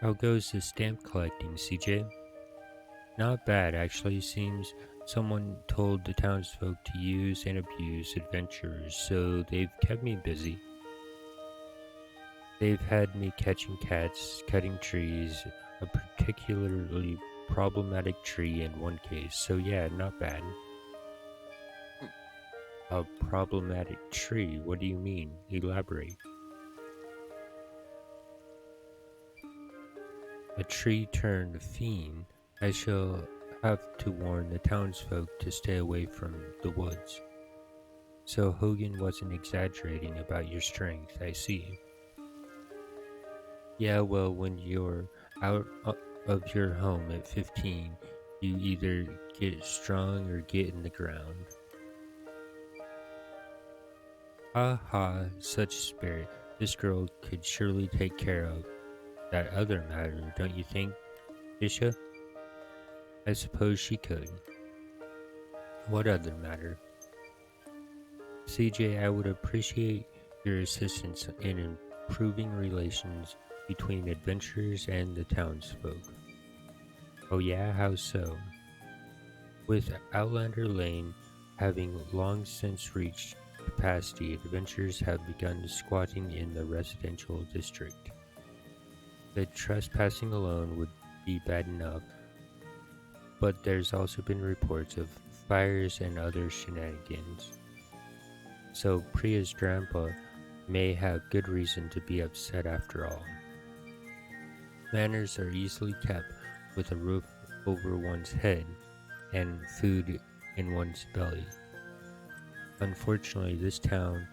How goes the stamp collecting, CJ? Not bad, actually. Seems someone told the townsfolk to use and abuse adventurers, so they've kept me busy. They've had me catching cats, cutting trees, a particularly problematic tree in one case, so yeah, not bad. A problematic tree? What do you mean? Elaborate. A tree turned fiend. I shall have to warn the townsfolk to stay away from the woods. So Hogan wasn't exaggerating about your strength, I see. Yeah, well, when you're out of your home at 15, you either get strong or get in the ground. Ha ha, such spirit. This girl could surely take care of that other matter, don't you think, Isha? I suppose she could. What other matter? CJ, I would appreciate your assistance in improving relations between adventurers and the townsfolk. Oh yeah, how so? With Outlander Lane having long since reached capacity, adventurers have begun squatting in the residential district. The trespassing alone would be bad enough, but there's also been reports of fires and other shenanigans. So Priya's grandpa may have good reason to be upset after all. Manners are easily kept with a roof over one's head and food in one's belly. Unfortunately, this town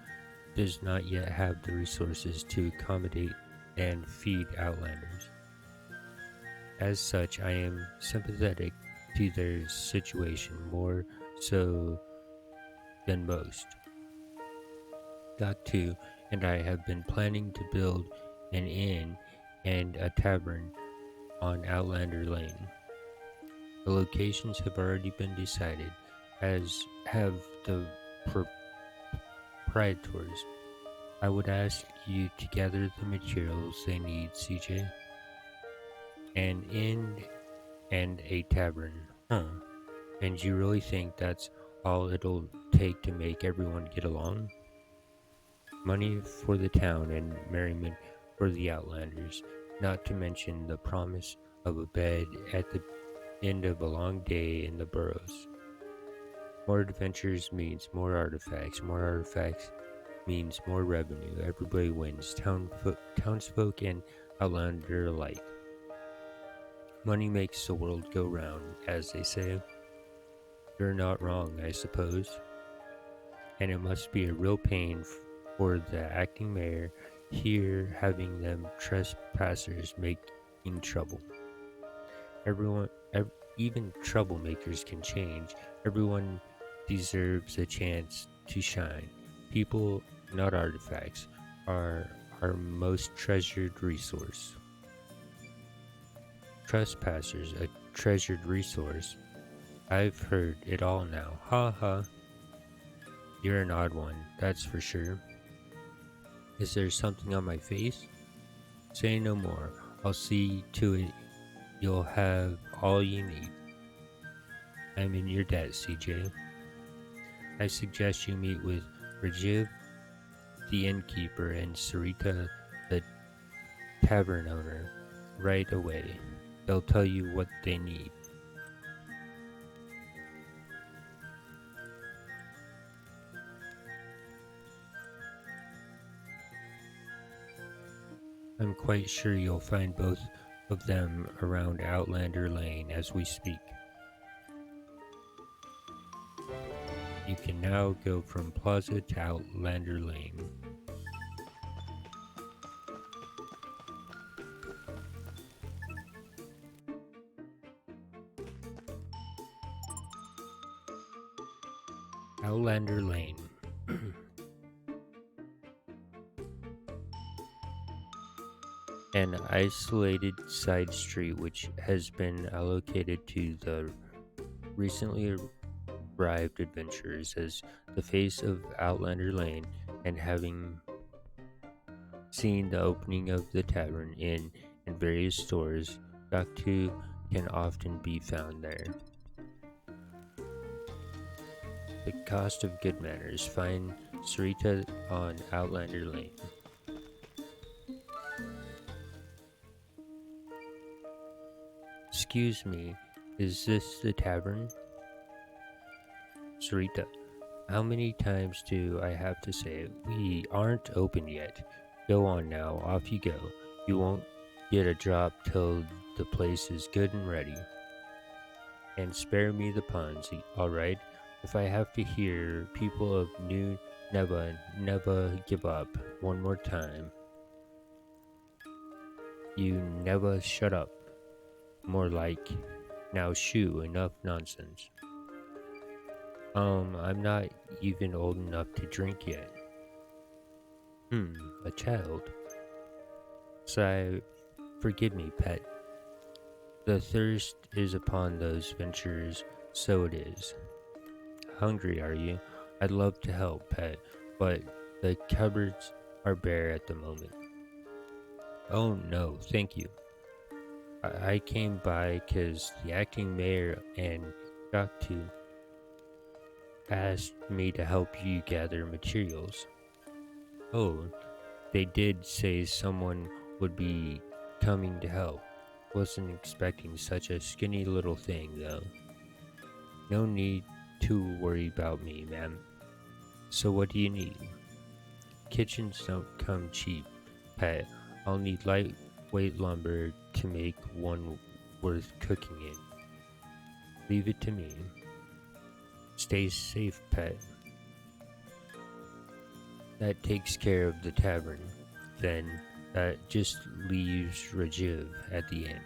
does not yet have the resources to accommodate and feed outlanders. As such, I am sympathetic to their situation more so than most. Got and I have been planning to build an inn and a tavern on Outlander Lane. The locations have already been decided, as have the proprietors. I would ask you to gather the materials they need, CJ. An inn and a tavern. Huh. And you really think that's all it'll take to make everyone get along? Money for the town and merriment for the outlanders, not to mention the promise of a bed at the end of a long day in the burrows. More adventures means more artifacts means more revenue. Everybody wins, townsfolk and outlander alike. Money makes the world go round, as they say. You're not wrong, I suppose. And it must be a real pain for the acting mayor here having them trespassers making trouble. Everyone, even troublemakers can change. Everyone deserves a chance to shine. People, not artifacts, are our most treasured resource. Trespassers, a treasured resource. I've heard it all now. Ha ha. You're an odd one, that's for sure. Is there something on my face? Say no more. I'll see to it you'll have all you need. I'm in your debt, CJ. I suggest you meet with Rajiv, the innkeeper, and Sarita, the tavern owner, right away. They'll tell you what they need. I'm quite sure you'll find both of them around Outlander Lane as we speak. You can now go from Plaza to Outlander Lane. Outlander Lane. An isolated side street which has been allocated to the recently arrived adventurers as the face of Outlander Lane, and having seen the opening of the tavern in in various stores. Gaku can often be found there. The cost of good manners. Find Sarita on Outlander Lane. Excuse me, is this the tavern? Sarita, how many times do I have to say it? We aren't open yet. Go on now, off you go. You won't get a drop till the place is good and ready. And spare me the puns, alright? If I have to hear people of New never give up one more time, you never shut up. More like, now shoo, enough nonsense. I'm not even old enough to drink yet. A child. So, forgive me, pet. The thirst is upon those ventures, so it is. Hungry, are you? I'd love to help, pet, but the cupboards are bare at the moment. Oh no, thank you. I came by because the acting mayor and Gaku asked me to help you gather materials. Oh, they did say someone would be coming to help. Wasn't expecting such a skinny little thing, though. No need to worry about me, ma'am. So what do you need? Kitchens don't come cheap, pet. I'll need lightweight lumber to make one worth cooking in. Leave it to me. Stay safe, pet. That takes care of the tavern. Then that just leaves Rajiv at the end.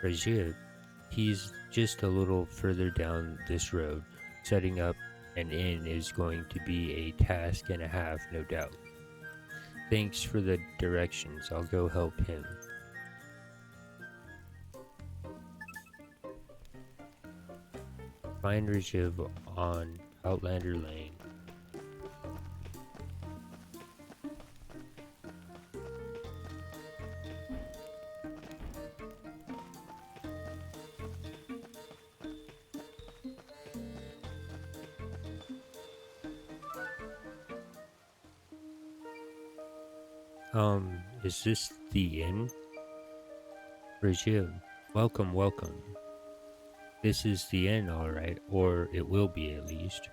Rajiv, he's just a little further down this road. Setting up an inn is going to be a task and a half, no doubt. Thanks for the directions. I'll go help him. Find Rajiv on Outlander Lane. Is this the inn? Rajiv, welcome. This is the inn, alright, or it will be at least.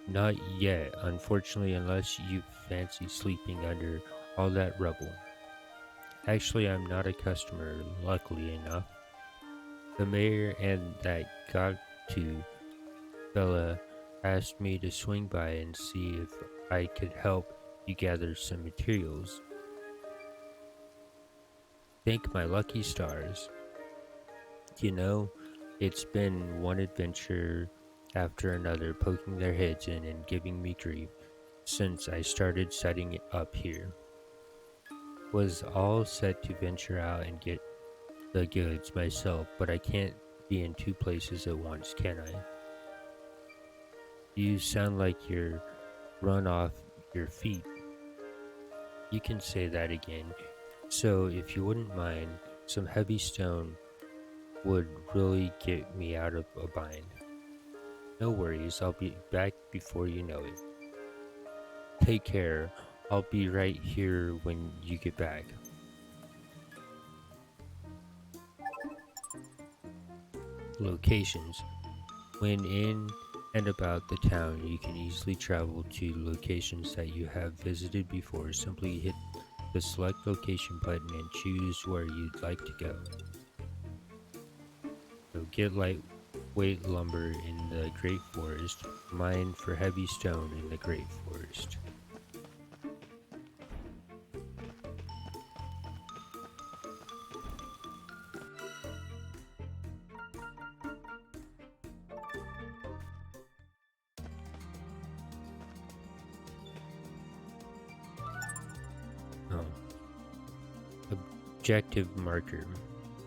Not yet, unfortunately, unless you fancy sleeping under all that rubble. Actually, I'm not a customer, luckily enough. The mayor and that Gaku fella asked me to swing by and see if I could help you gather some materials. Thank my lucky stars. You know, it's been one adventure after another poking their heads in and giving me grief since I started setting it up here. Was all set to venture out and get the goods myself, but I can't be in two places at once, can I? You sound like you're run off your feet. You can say that again. So, if you wouldn't mind, some heavy stone would really get me out of a bind. No worries, I'll be back before you know it. Take care, I'll be right here when you get back. Locations. When in and about the town, you can easily travel to locations that you have visited before. Simply hit the select location button and choose where you'd like to go. So get lightweight lumber in the Great Forest, mine for heavy stone in the Great Forest. Objective marker.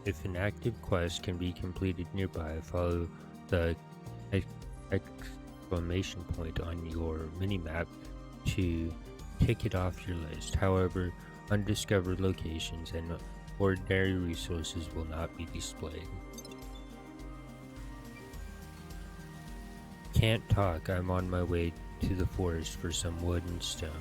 If an active quest can be completed nearby, follow the exclamation point on your minimap to tick it off your list. However, undiscovered locations, and ordinary resources will not be displayed. Can't talk. I'm on my way to the forest for some wood and stone.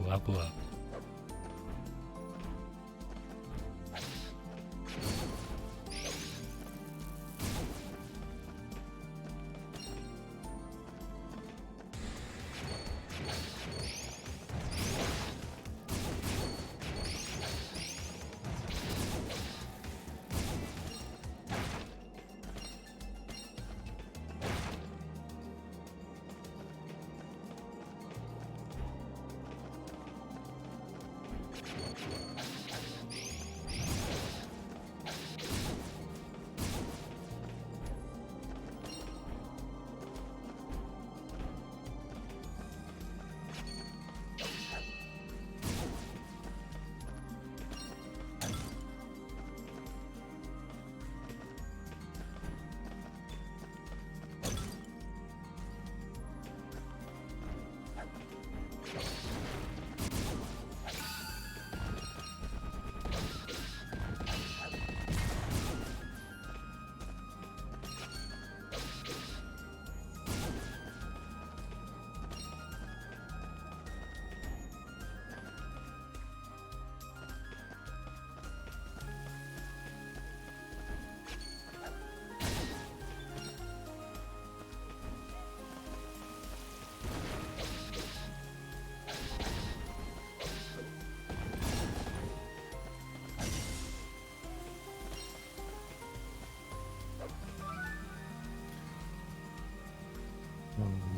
Level up.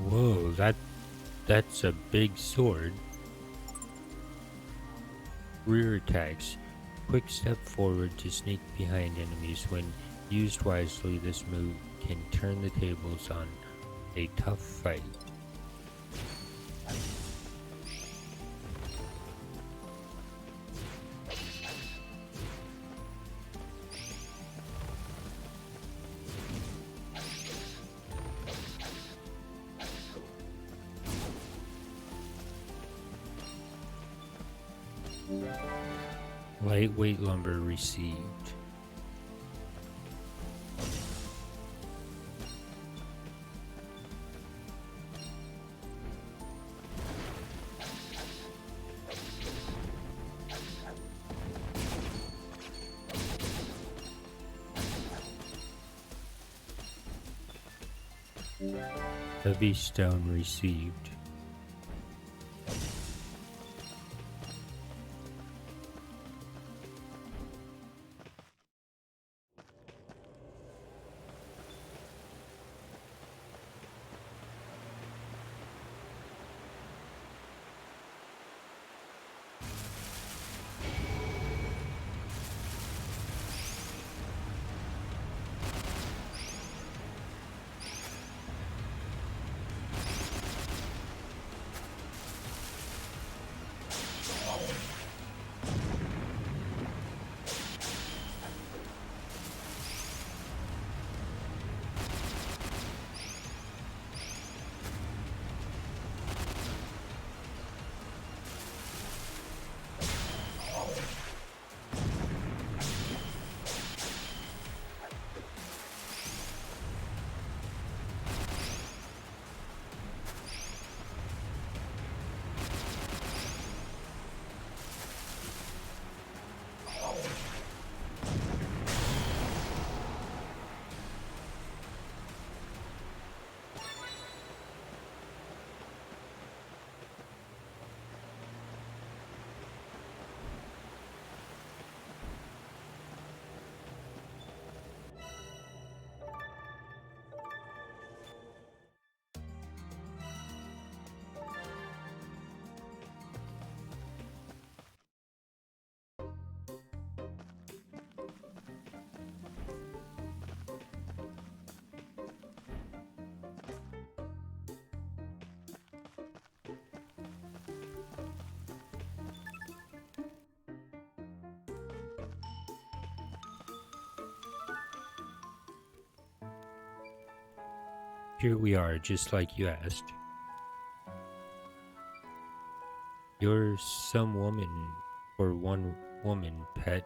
Whoa, that's a big sword. Rear attacks. Quick step forward to sneak behind enemies. When used wisely, this move can turn the tables on a tough fight. Lightweight lumber received. Heavy stone received. Here we are, just like you asked. You're some woman or one woman, pet.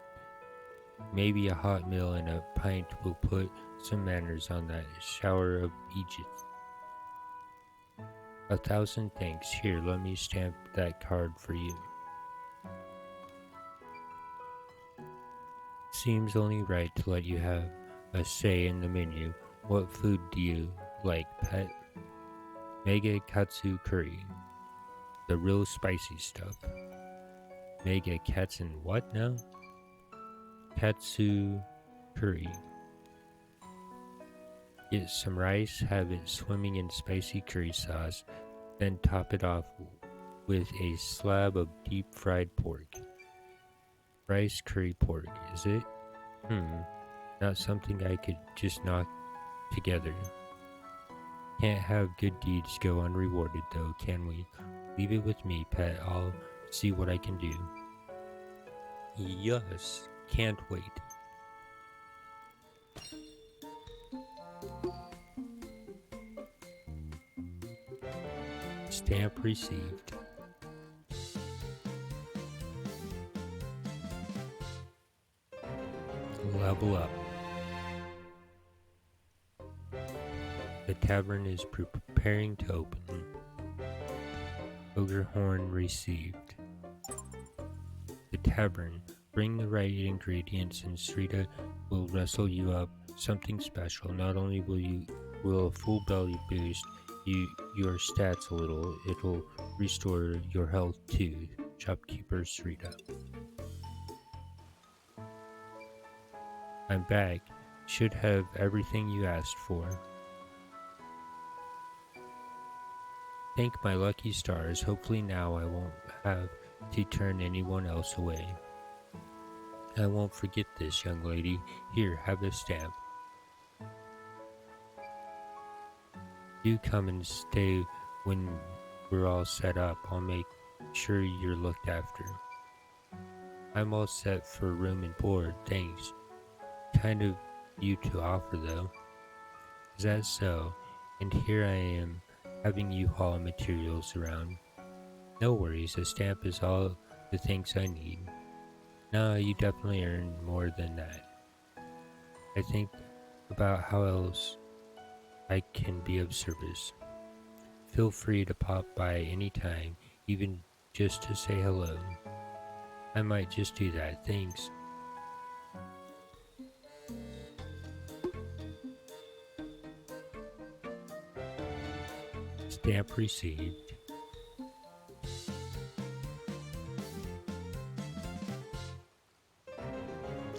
Maybe a hot meal and a pint will put some manners on that shower of Egypt. 1,000 thanks. Here, let me stamp that card for you. Seems only right to let you have a say in the menu. What food do you like, pet? Mega katsu curry. The real spicy stuff. Mega cats and what now? Katsu curry. Get some rice, have it swimming in spicy curry sauce, then top it off with a slab of deep fried pork. Rice curry pork, is it? Not something I could just knock together. Can't have good deeds go unrewarded though, can we? Leave it with me, pet. I'll see what I can do. Yes, can't wait. Stamp received. Level up. The tavern is preparing to open. Ogre horn received. The tavern. Bring the right ingredients and Srita will wrestle you up something special. Not only will a full belly boost your stats a little, it'll restore your health too. Shopkeeper Srita. I'm back. Should have everything you asked for. Thank my lucky stars. Hopefully now I won't have to turn anyone else away. I won't forget this, young lady. Here, have a stamp. Do come and stay when we're all set up. I'll make sure you're looked after. I'm all set for room and board, thanks. Kind of you to offer, though. Is that so? And here I am, having you haul materials around. No worries, a stamp is all the thanks I need. No, you definitely earn more than that. I think about how else I can be of service. Feel free to pop by anytime, even just to say hello. I might just do that, thanks. Stamp received.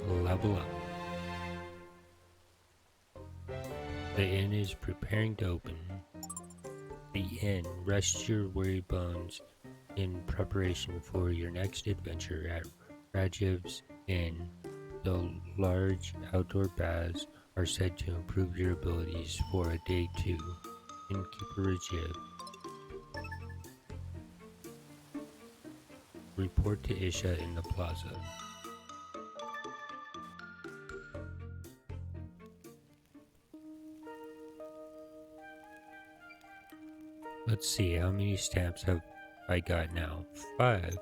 Level up. The inn is preparing to open. The inn. Rest your weary bones in preparation for your next adventure at Rajiv's Inn. The large outdoor baths are said to improve your abilities for a day too. Innkeeper Rajiv. Report to Isha in the plaza. Let's see, how many stamps have I got now? 5.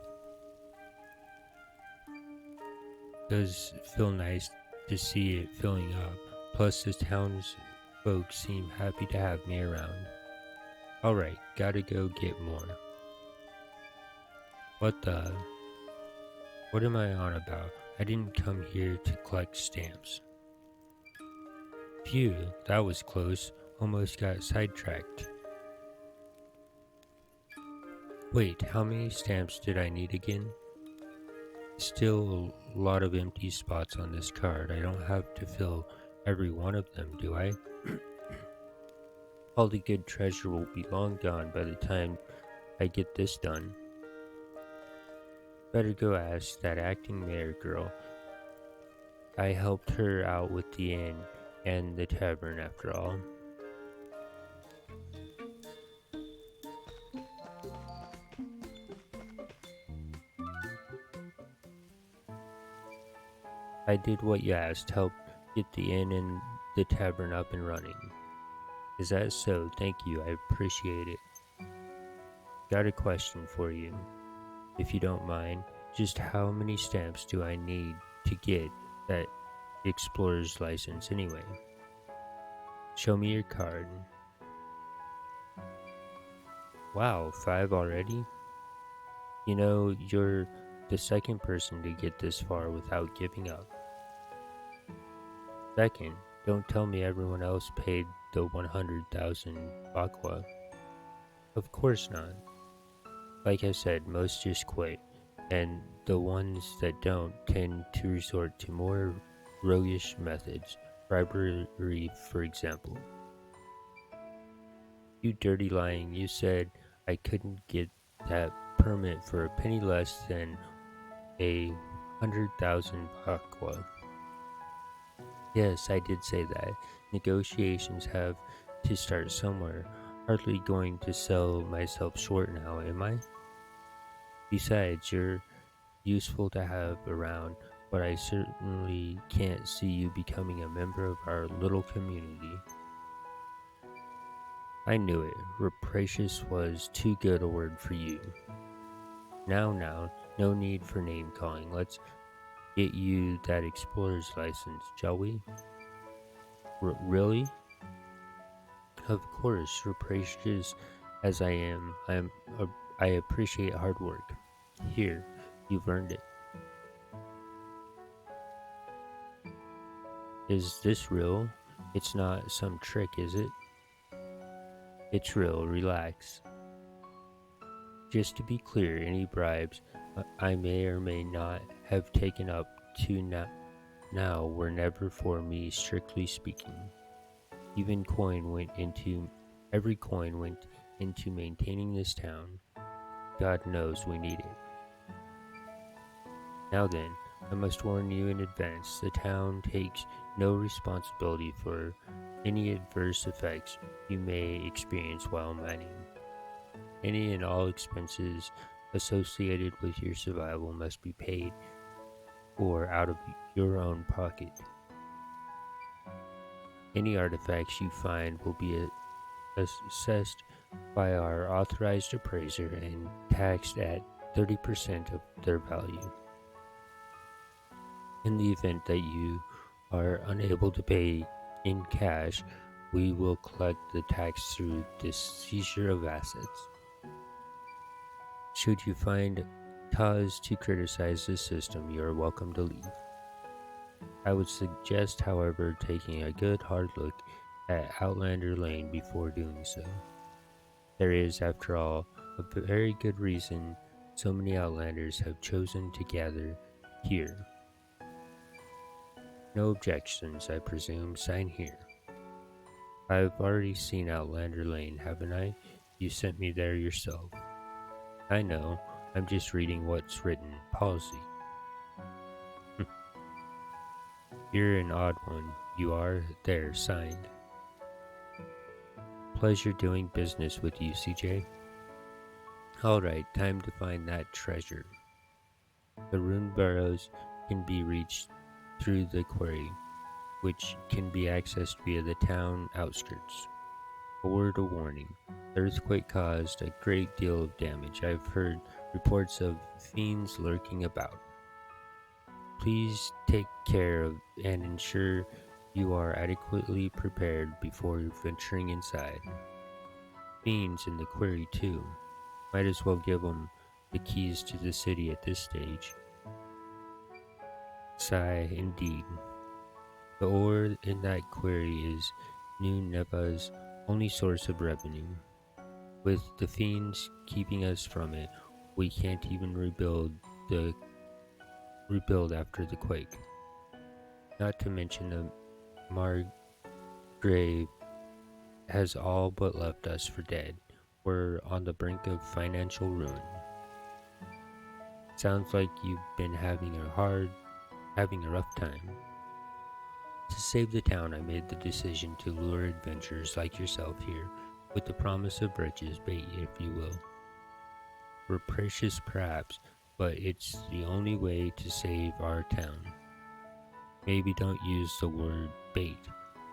Does feel nice to see it filling up. Plus the townsfolk seem happy to have me around. Alright, gotta go get more. What am I on about? I didn't come here to collect stamps. Phew, that was close. Almost got sidetracked. Wait, how many stamps did I need again? Still a lot of empty spots on this card. I don't have to fill every one of them, do I? All the good treasure will be long gone by the time I get this done. Better go ask that acting mayor girl. I helped her out with the inn and the tavern after all. I did what you asked, help get the inn and the tavern up and running. Is that so? Thank you. I appreciate it. Got a question for you, if you don't mind. Just how many stamps do I need to get that explorer's license anyway? Show me your card. Wow, 5 already? You know, you're the second person to get this far without giving up. Second, don't tell me everyone else paid the 100,000 bakwa. Of course not. Like I said, most just quit, and the ones that don't tend to resort to more roguish methods, bribery, for example. You dirty lying, you said I couldn't get that permit for a penny less than a 100,000 bakwa. Yes, I did say that. Negotiations have to start somewhere. Hardly going to sell myself short now, am I? Besides, you're useful to have around, but I certainly can't see you becoming a member of our little community. I knew it. Rapacious was too good a word for you. Now, no need for name calling. Let's get you that explorer's license, shall we? Really? Of course, rapacious as I am, I appreciate hard work. Here, you've earned it. Is this real? It's not some trick, is it? It's real, relax. Just to be clear, any bribes I may or may not have taken up to now were never for me, strictly speaking. Every coin went into maintaining this town. God knows we need it. Now then, I must warn you in advance, the town takes no responsibility for any adverse effects you may experience while mining. Any and all expenses associated with your survival must be paid for out of your own pocket. Any artifacts you find will be assessed by our authorized appraiser and taxed at 30% of their value. In the event that you are unable to pay in cash, we will collect the tax through the seizure of assets. Should you find cause to criticize the system, you are welcome to leave. I would suggest, however, taking a good hard look at Outlander Lane before doing so. There is, after all, a very good reason so many Outlanders have chosen to gather here. No objections, I presume. Sign here. I've already seen Outlander Lane, haven't I? You sent me there yourself. I know. I'm just reading what's written. Palsy. You're an odd one. You are. There, signed. Pleasure doing business with you, CJ. Alright, time to find that treasure. The rune burrows can be reached through the quarry, which can be accessed via the town outskirts. A word of warning. The earthquake caused a great deal of damage. I've heard reports of fiends lurking about. Please take care of and ensure you are adequately prepared before venturing inside. Fiends in the quarry too. Might as well give them the keys to the city at this stage. Sigh, indeed. The ore in that quarry is New Neva's only source of revenue. With the fiends keeping us from it, we can't even rebuild after the quake. Not to mention the Margrave has all but left us for dead. We're on the brink of financial ruin. Sounds like you've been having a rough time. To save the town, I made the decision to lure adventurers like yourself here with the promise of riches, bait if you will. We're precious perhaps, but it's the only way to save our town. Maybe don't use the word bait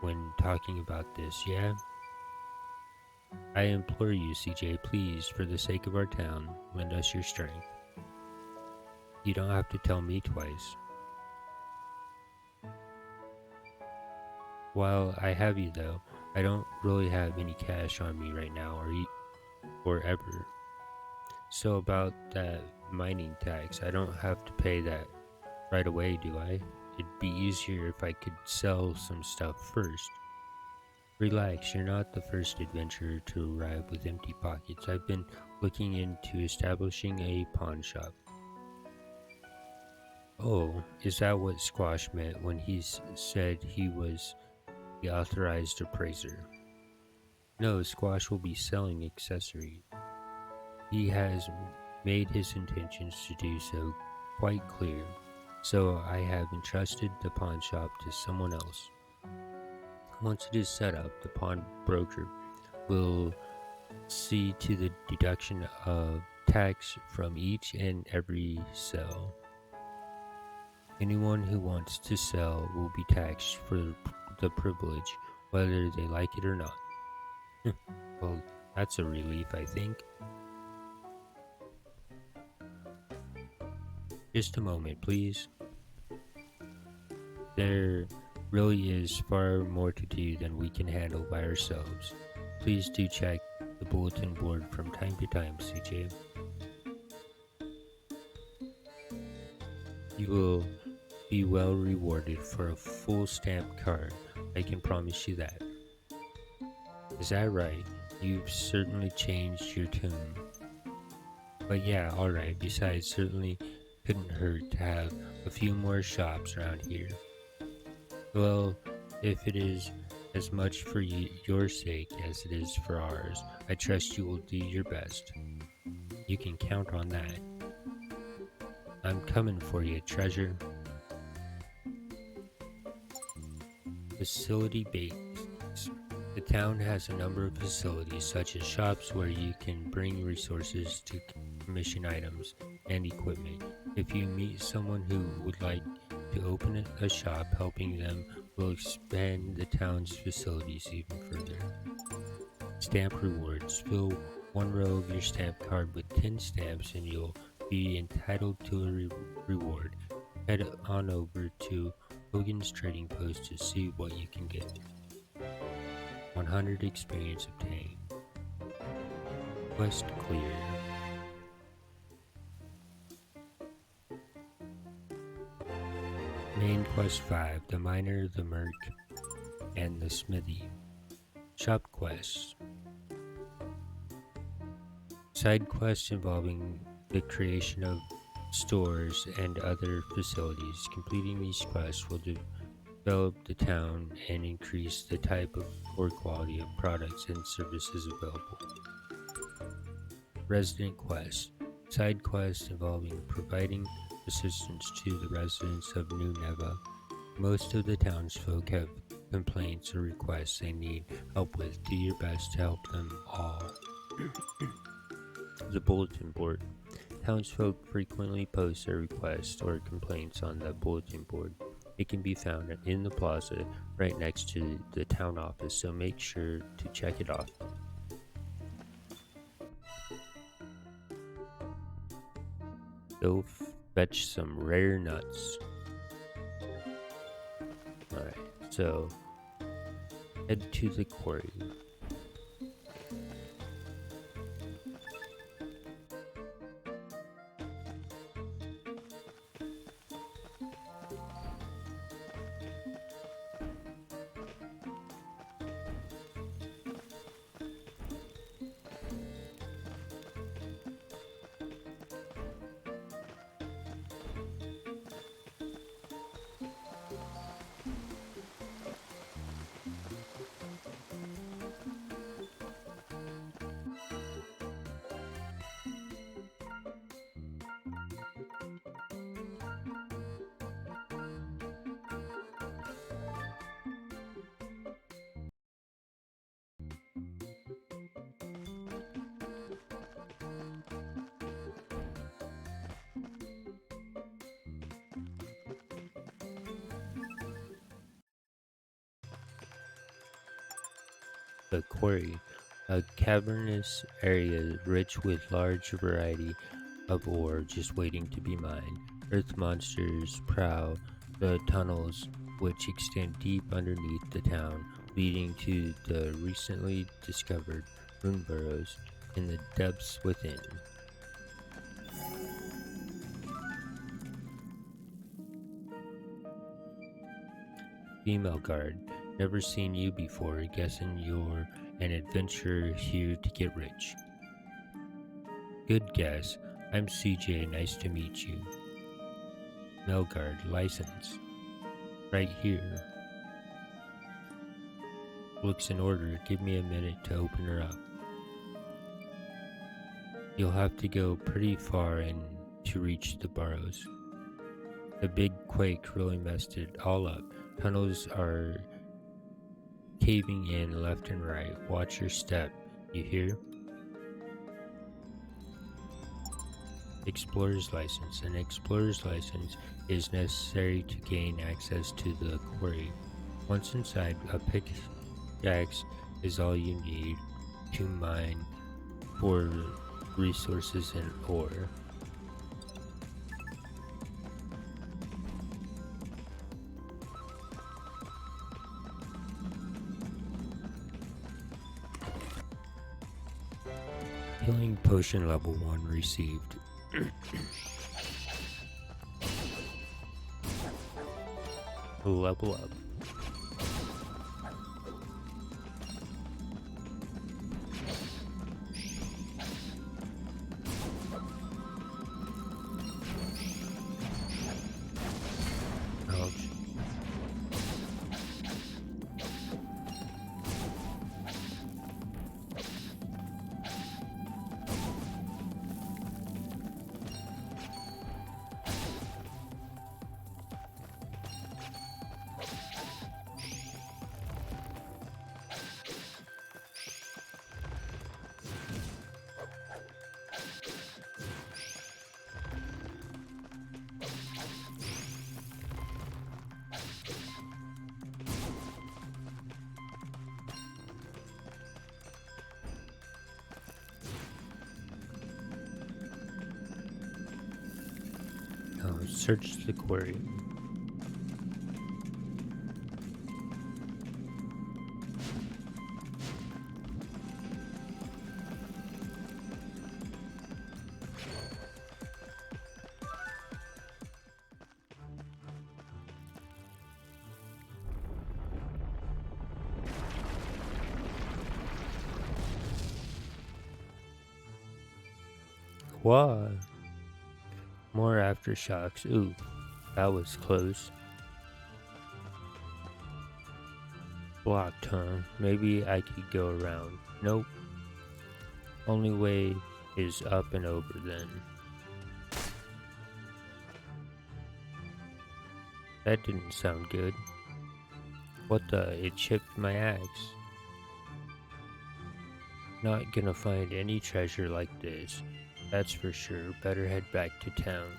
when talking about this, yeah? I implore you, CJ, please, for the sake of our town, lend us your strength. You don't have to tell me twice. While I have you, though, I don't really have any cash on me right now or ever. So about that mining tax, I don't have to pay that right away, do I? It'd be easier if I could sell some stuff first. Relax, you're not the first adventurer to arrive with empty pockets. I've been looking into establishing a pawn shop. Oh, is that what Squash meant when he said he was the authorized appraiser? No, Squash will be selling accessories. He has made his intentions to do so quite clear, so I have entrusted the pawn shop to someone else. Once it is set up, the pawnbroker will see to the deduction of tax from each and every sale. Anyone who wants to sell will be taxed for the privilege, whether they like it or not. Well, that's a relief, I think. Just a moment, please. There really is far more to do than we can handle by ourselves. Please do check the bulletin board from time to time, CJ. You will be well rewarded for a full stamp card, I can promise you that. Is that right? You've certainly changed your tune. But yeah, alright, besides, certainly couldn't hurt to have a few more shops around here. Well, if it is as much for your sake as it is for ours, I trust you will do your best. You can count on that. I'm coming for you, treasure. Facility base. The town has a number of facilities, such as shops where you can bring resources to commission items and equipment. If you meet someone who would like to open a shop, helping them will expand the town's facilities even further. Stamp rewards. Fill one row of your stamp card with 10 stamps and you'll be entitled to a reward. Head on over to Hogan's Trading Post to see what you can get. 100 experience obtained. Quest clear. Main Quest 5, the Miner, the Merc, and the Smithy. Shop quests. Side quests involving the creation of stores and other facilities. Completing these quests will develop the town and increase the type of or quality of products and services available. Resident quests. Side quests involving providing assistance to the residents of New Neva. Most of the townsfolk have complaints or requests they need help with. Do your best to help them all. The bulletin board. Townsfolk frequently post their requests or complaints on the bulletin board. It can be found in the plaza right next to the town office, so make sure to check it off. Go fetch some rare nuts. Alright, so head to the quarry. The quarry. A cavernous area rich with large variety of ore just waiting to be mined. Earth monsters prowl the tunnels which extend deep underneath the town, leading to the recently discovered rune burrows in the depths within. Female guard, never seen you before, guessing you're an adventurer here to get rich. Good guess. I'm CJ, nice to meet you. Male guard, license. Right here. Looks in order, give me a minute to open her up. You'll have to go pretty far in to reach the burrows. The big quake really messed it all up. Tunnels are caving in left and right. Watch your step, you hear? Explorer's license. An explorer's license is necessary to gain access to the quarry. Once inside, a pickaxe is all you need to mine for resources and ore. Healing potion level 1 received. Level up. Ouch. Now search the quarry. What? More aftershocks. Ooh, that was close. Blocked, huh? Maybe I could go around. Nope. Only way is up and over then. That didn't sound good. What the? It chipped my axe. Not gonna find any treasure like this. That's for sure. Better head back to town.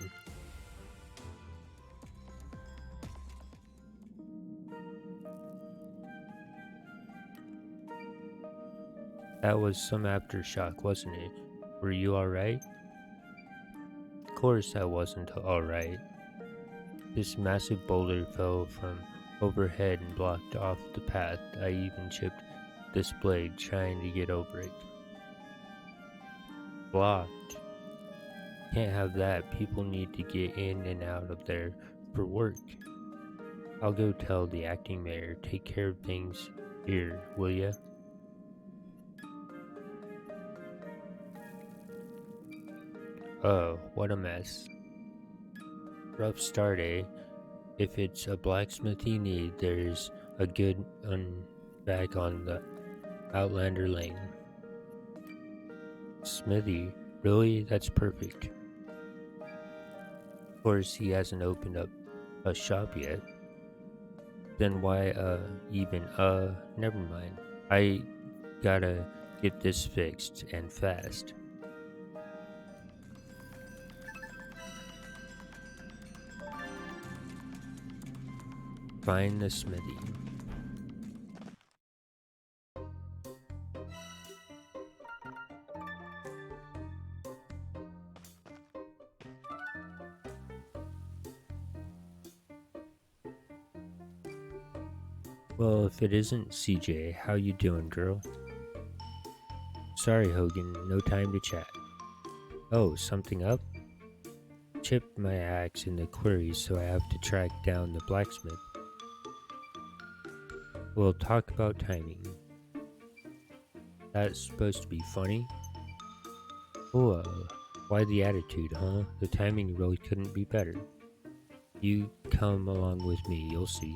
That was some aftershock, wasn't it? Were you alright? Of course I wasn't alright. This massive boulder fell from overhead and blocked off the path. I even chipped this blade trying to get over it. Blocked. Can't have that. People need to get in and out of there for work. I'll go tell the acting mayor. Take care of things here, will ya? Oh, what a mess. Rough start, eh? If it's a blacksmith you need, there's a good one back on the Outlander Lane. Smithy? Really? That's perfect. Of course, he hasn't opened up a shop yet. Then why, never mind. I gotta get this fixed and fast. Find the smithy. Well, if it isn't CJ, how you doing, girl? Sorry, Hogan, no time to chat. Oh, something up? Chipped my axe in the quarry, so I have to track down the blacksmith. We'll talk about timing. That's supposed to be funny? Oh, why the attitude, huh? The timing really couldn't be better. You come along with me, you'll see.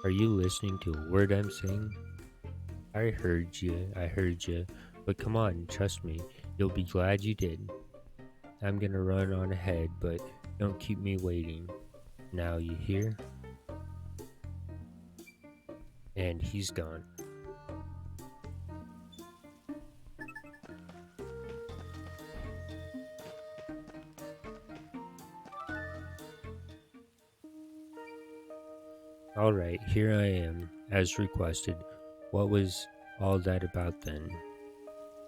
Are you listening to a word I'm saying? I heard you, but come on, trust me, you'll be glad you did. I'm gonna run on ahead, but don't keep me waiting. Now you hear? And he's gone. Alright, here I am, as requested. What was all that about then?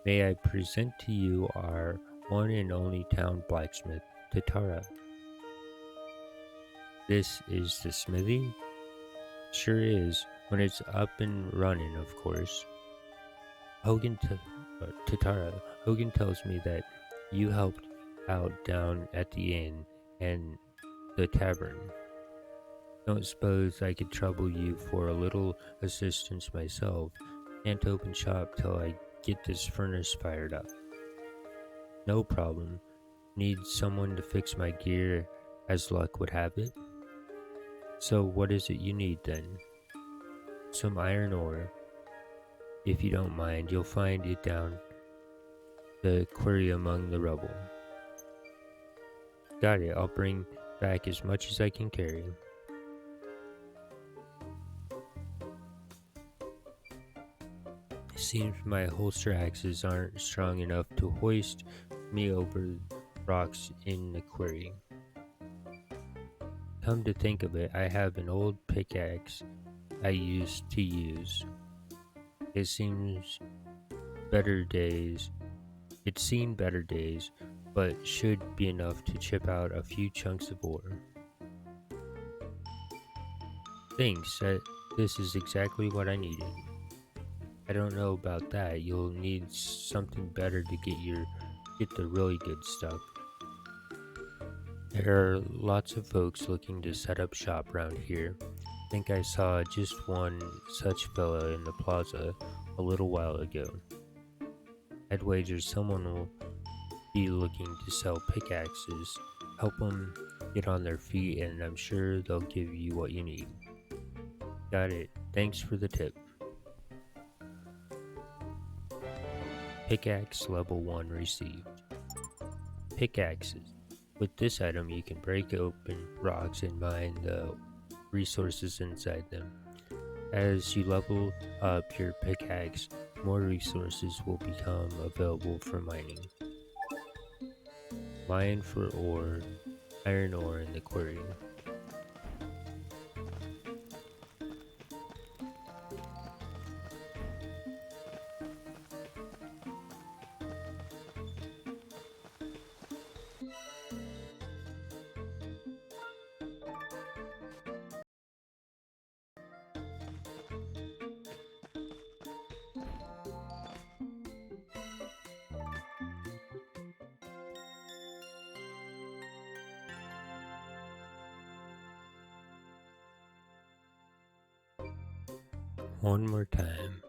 May I present to you our one and only town blacksmith, Tatara. This is the smithy? Sure is, when it's up and running, of course. Tatara, Hogan tells me that you helped out down at the inn and the tavern. Don't suppose I could trouble you for a little assistance myself. Can't open shop till I get this furnace fired up. No problem. Need someone to fix my gear as luck would have it. So what is it you need then? Some iron ore. If you don't mind, you'll find it down the quarry among the rubble. Got it, I'll bring back as much as I can carry. Seems my holster axes aren't strong enough to hoist me over rocks in the quarry. Come to think of it, I have an old pickaxe I used to use. It seems better days. It's seen better days, but should be enough to chip out a few chunks of ore. Thanks, this is exactly what I needed. I don't know about that. You'll need something better to get the really good stuff. There are lots of folks looking to set up shop around here. Think I saw just one such fella in the plaza a little while ago. I'd wager someone will be looking to sell pickaxes. Help them get on their feet, and I'm sure they'll give you what you need. Got it. Thanks for the tip. Pickaxe level 1 received. Pickaxes. With this item you can break open rocks and mine the resources inside them. As you level up your pickaxe, more resources will become available for mining. Mine for ore, iron ore in the quarry. One more time.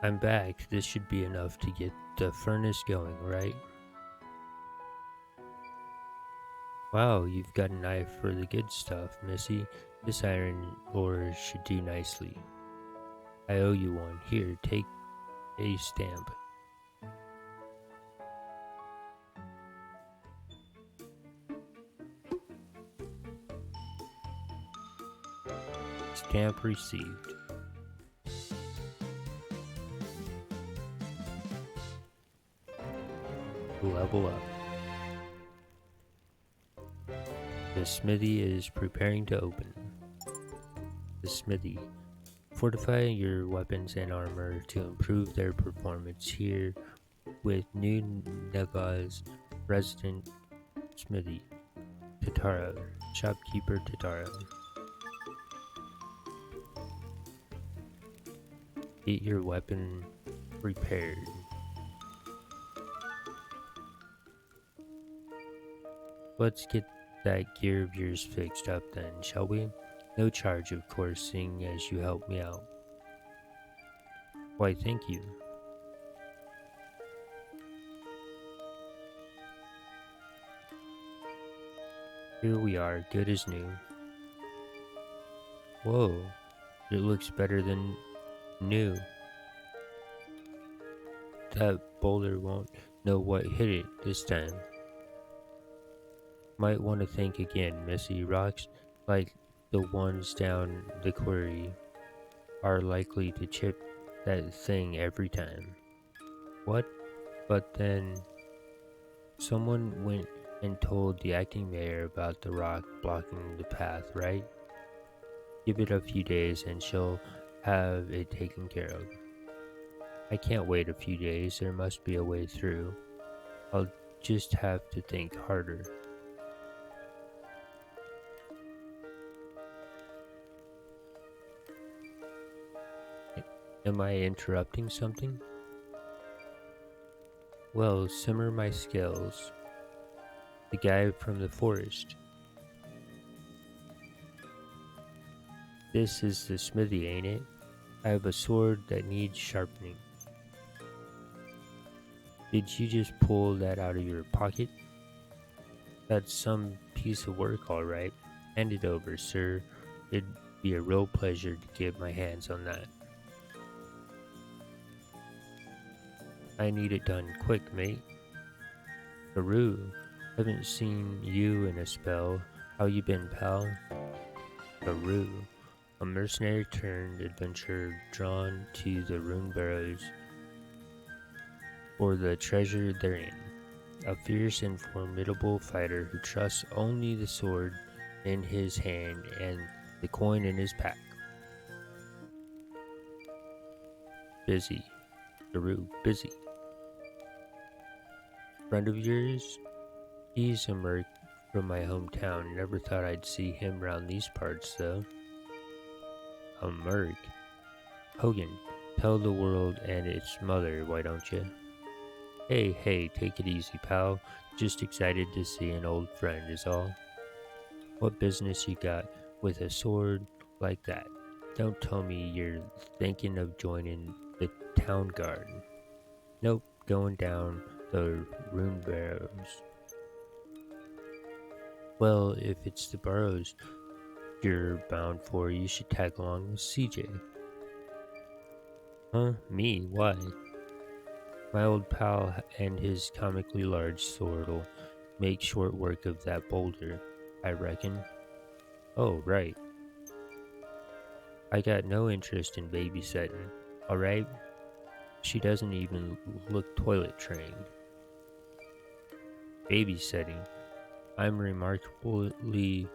I'm back. This should be enough to get the furnace going, right? Wow, you've got a knife for the good stuff, Missy. This iron ore should do nicely. I owe you one. Here, take a stamp. Stamp received. Level up. The smithy is preparing to open. The smithy. Fortify your weapons and armor to improve their performance here with new Naga's resident smithy, Tatara, shopkeeper Tatara. Get your weapon repaired. Let's get that gear of yours fixed up then, shall we? No charge, of course, seeing as you helped me out. Why, thank you. Here we are, good as new. Whoa, it looks better than new. That boulder won't know what hit it this time. Might want to think again, Missy. Rocks like the ones down the quarry are likely to chip that thing every time. What? But then someone went and told the acting mayor about the rock blocking the path, right? Give it a few days and she'll have it taken care of. I can't wait a few days. There must be a way through. I'll just have to think harder. Am I interrupting something? Well, simmer my skills. The guy from the forest. This is the smithy, ain't it? I have a sword that needs sharpening. Did you just pull that out of your pocket? That's some piece of work, all right. Hand it over, sir. It'd be a real pleasure to get my hands on that. I need it done quick, mate. Garoo, haven't seen you in a spell. How you been, pal? Garoo, a mercenary turned adventurer drawn to the rune barrows for the treasure therein. A fierce and formidable fighter who trusts only the sword in his hand and the coin in his pack. Busy. Garoo, busy. Friend of yours? He's a merc from my hometown. Never thought I'd see him round these parts, though. A merc? Hogan, tell the world and its mother, why don't you? Hey, take it easy, pal. Just excited to see an old friend is all. What business you got with a sword like that? Don't tell me you're thinking of joining the town guard. Nope, going down the rune barrows. Well, if it's the burrows you're bound for, you should tag along with CJ. Huh? Me? Why? My old pal and his comically large sword'll make short work of that boulder, I reckon. Oh, right. I got no interest in babysitting, alright? She doesn't even look toilet trained. Babysitting? I'm remarkably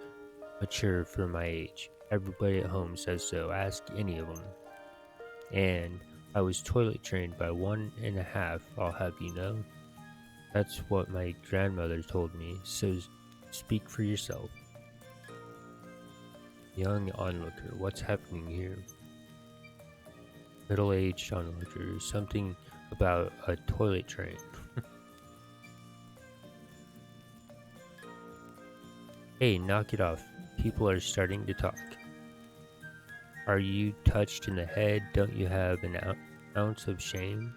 mature for my age. Everybody at home says so. Ask any of them. And I was toilet trained by 1.5, I'll have you know. That's what my grandmother told me, so speak for yourself. Young onlooker, what's happening here? Middle-aged onlooker, something about a toilet train. Hey, knock it off. People are starting to talk. Are you touched in the head? Don't you have an Ounce of shame?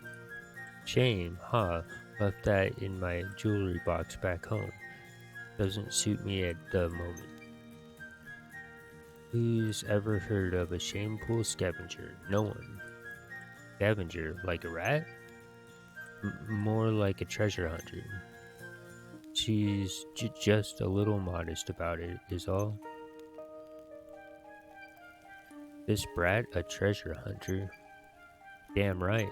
Shame, huh? Left that in my jewelry box back home. Doesn't suit me at the moment. Who's ever heard of a shameful scavenger? No one. Scavenger, like a rat? More like a treasure hunter. She's just a little modest about it, is all. This brat, a treasure hunter? Damn right.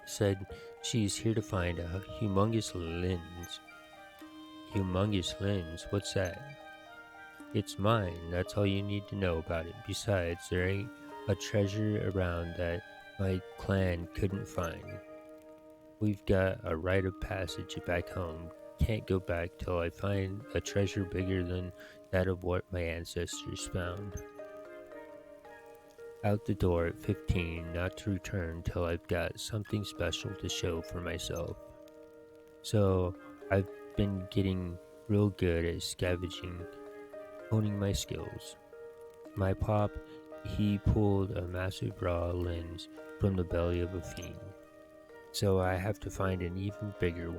Said she's here to find a humongous lens. Humongous lens? What's that? It's mine. That's all you need to know about it. Besides, there ain't a treasure around that my clan couldn't find. We've got a rite of passage back home. Can't go back till I find a treasure bigger than that of what my ancestors found. Out the door at 15, not to return till I've got something special to show for myself. So I've been getting real good at scavenging, honing my skills. My pop, he pulled a massive raw lens from the belly of a fiend. So I have to find an even bigger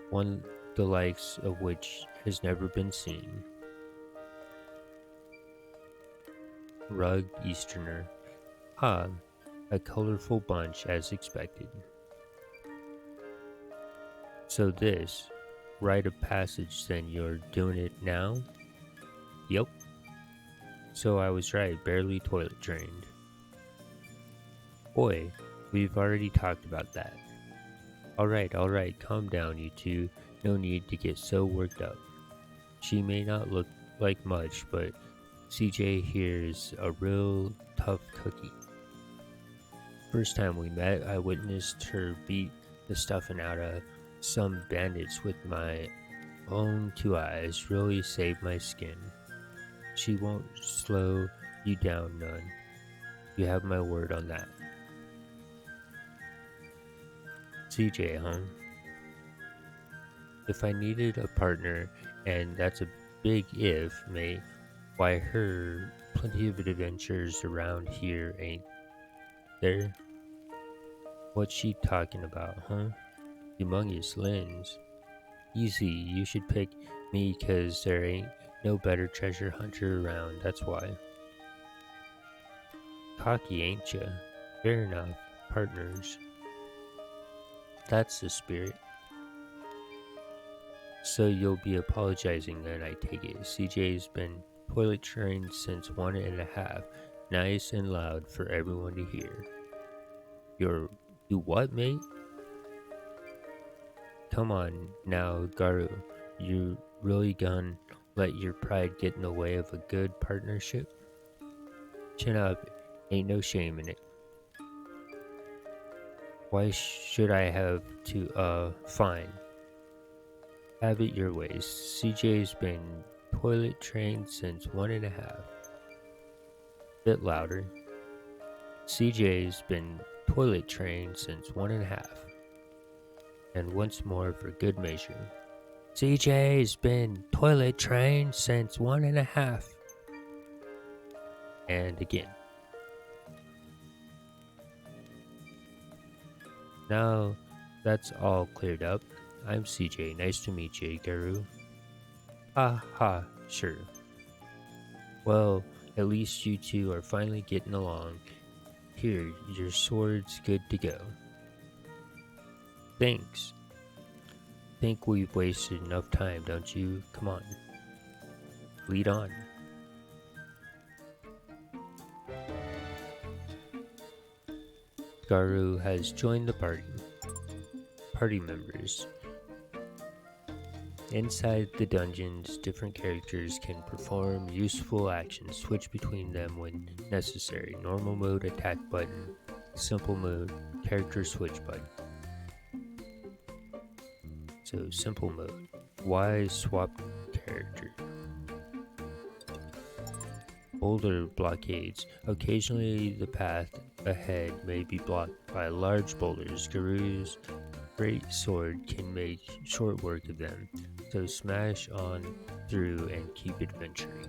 one the likes of which has never been seen. Rugged Easterner. Ha, a colorful bunch as expected. So this, rite of passage, then you're doing it now? Yep. So I was right, barely toilet trained. Boy, we've already talked about that. Alright, calm down, you two. No need to get so worked up. She may not look like much, but CJ here is a real tough cookie. First time we met, I witnessed her beat the stuffing out of some bandits with my own two eyes. Really saved my skin. She won't slow you down none. You have my word on that. CJ, huh? If I needed a partner, and that's a big if, mate, why her plenty of adventures around here, ain't there? What's she talking about, huh? Humongous lens. Easy, you should pick me 'cause there ain't no better treasure hunter around, that's why. Cocky, ain't ya? Fair enough, partners. That's the spirit. So you'll be apologizing then, I take it. CJ's been toilet trained since 1.5. Nice and loud for everyone to hear. You what, mate? Come on now, Garu. You really gonna let your pride get in the way of a good partnership? Chin up, ain't no shame in it. Why should I have to, fine. Have it your ways. CJ's been toilet trained since 1.5. Bit louder. CJ's been toilet trained since 1.5. And once more for good measure. CJ's been toilet trained since 1.5. And again. Now that's all cleared up. I'm CJ. Nice to meet you, Garu. Ha, sure. Well, at least you two are finally getting along. Here, your sword's good to go. Thanks. Think we've wasted enough time, don't you? Come on. Lead on. Garu has joined the party. Party members. Inside the dungeons, different characters can perform useful actions, switch between them when necessary. Normal mode, attack button. Simple mode, character switch button. So, simple mode. Why swap character? Boulder blockades. Occasionally, the path ahead may be blocked by large boulders. Garu's great sword can make short work of them, so smash on through and keep adventuring.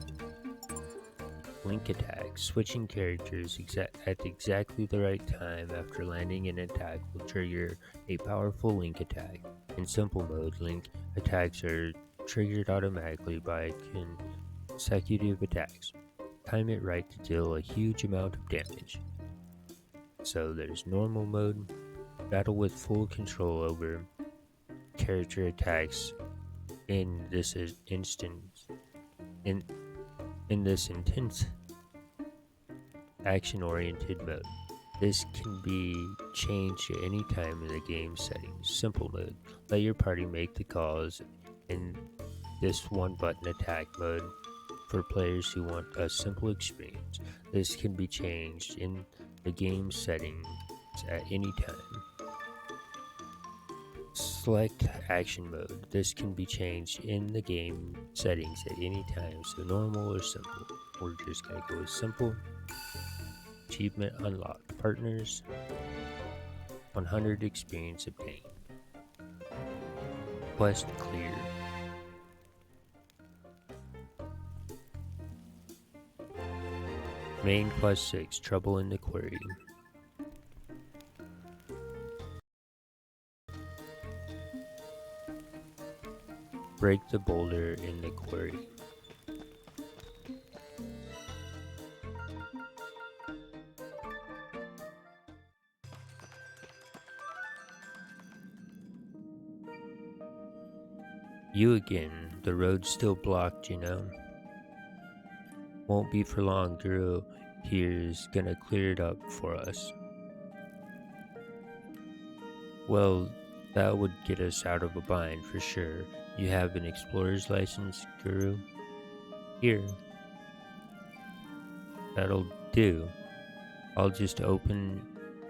Link attack. Switching characters at exactly the right time after landing an attack will trigger a powerful Link attack. In simple mode, Link attacks are triggered automatically by consecutive attacks. Time it right to deal a huge amount of damage. So there's normal mode, battle with full control over character attacks in this instance in this intense action-oriented mode. This can be changed at any time in the game settings. Simple mode. Let your party make the calls in this one-button attack mode for players who want a simple experience. This can be changed in the game settings at any time. Select action mode. This can be changed in the game settings at any time, so normal or simple. We're just going to go with simple. Achievement unlocked. Partners, 100 experience obtained. Quest clear. Main quest 6, Trouble in the Quarry. Break the boulder in the quarry. You again. The road's still blocked, you know. Won't be for long. Guru here's gonna clear it up for us. Well, that would get us out of a bind for sure. You have an explorer's license, Guru? Here. That'll do. I'll just open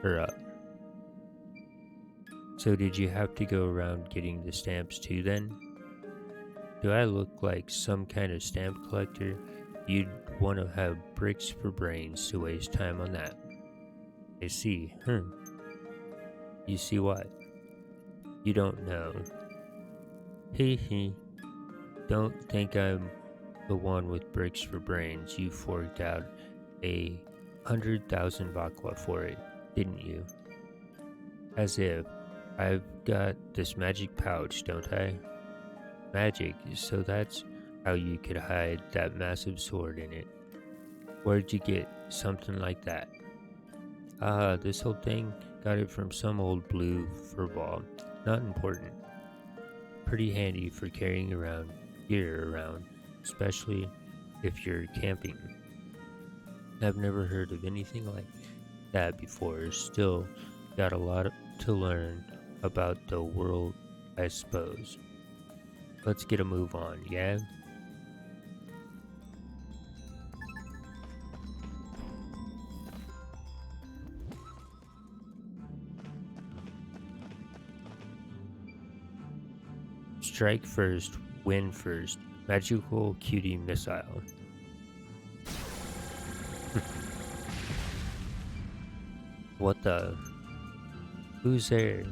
her up. So did you have to go around getting the stamps too then? Do I look like some kind of stamp collector? You'd want to have bricks for brains to waste time on that. I see. You see what? You don't know. Hee hee. Don't think I'm the one with bricks for brains. You forked out 100,000 bakwa for it, didn't you? As if. I've got this magic pouch, don't I? Magic, so that's how you could hide that massive sword in it. Where'd you get something like that? This whole thing, got it from some old blue furball. Not important. Pretty handy for carrying around gear around, especially if you're camping. I've never heard of anything like that before. Still got a lot to learn about the world, I suppose. Let's get a move on, yeah? Strike first, win first. Magical cutie missile. What the? Who's there?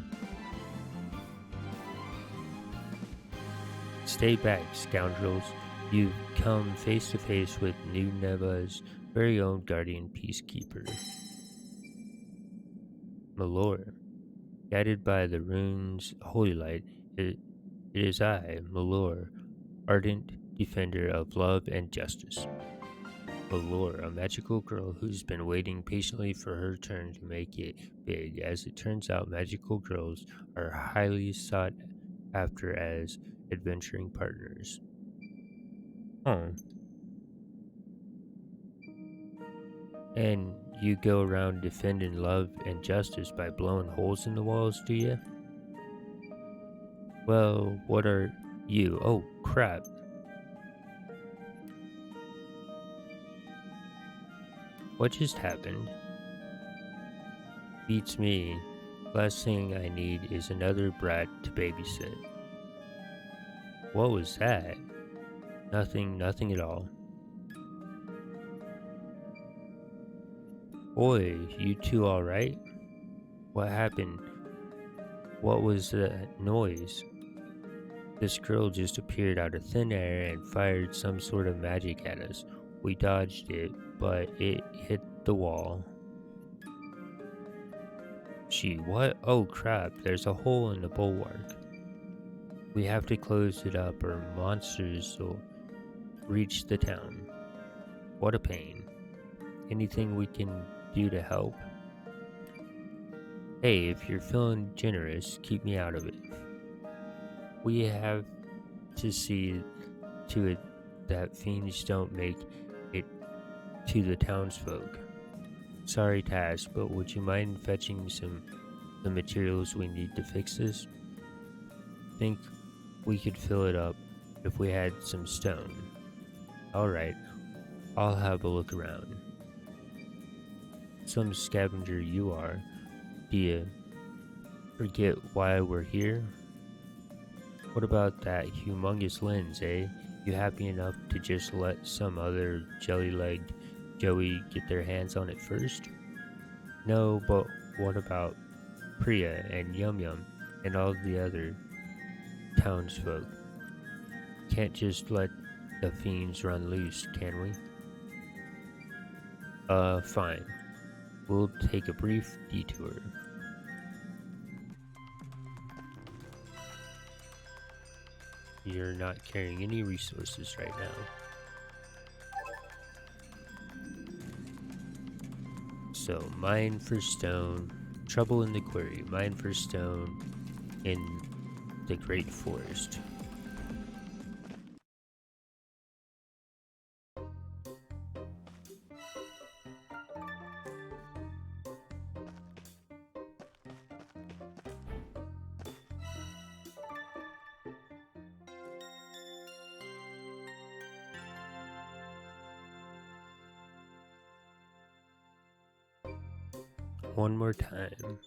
Stay back, scoundrels. You've come face to face with New Neva's very own guardian peacekeeper. Malor. Guided by the rune's holy light, it is I, Malor, ardent defender of love and justice. Malor, a magical girl who's been waiting patiently for her turn to make it big. As it turns out, magical girls are highly sought after as adventuring partners. And you go around defending love and justice by blowing holes in the walls, do you? Well, what are you? Oh, crap. What just happened? Beats me. Last thing I need is another brat to babysit. What was that? Nothing at all. Oi, you two alright? What happened? What was that noise? This girl just appeared out of thin air and fired some sort of magic at us. We dodged it, but it hit the wall. Gee, what? Oh crap, there's a hole in the bulwark. We have to close it up or monsters will reach the town. What a pain. Anything we can do to help? Hey, if you're feeling generous, keep me out of it. We have to see to it that fiends don't make it to the townsfolk. Sorry, Tash, but would you mind fetching the materials we need to fix this? Think we could fill it up if we had some stone. Alright, I'll have a look around. Some scavenger you are. Do you forget why we're here? What about that humongous lens, eh? You happy enough to just let some other jelly-legged Joey get their hands on it first? No, but what about Priya and Yum Yum and all the other townsfolk? Can't just let the fiends run loose, can we? Fine. We'll take a brief detour. You're not carrying any resources right now. So, mine for stone. Trouble in the quarry. Mine for stone in the Great Forest. One more time.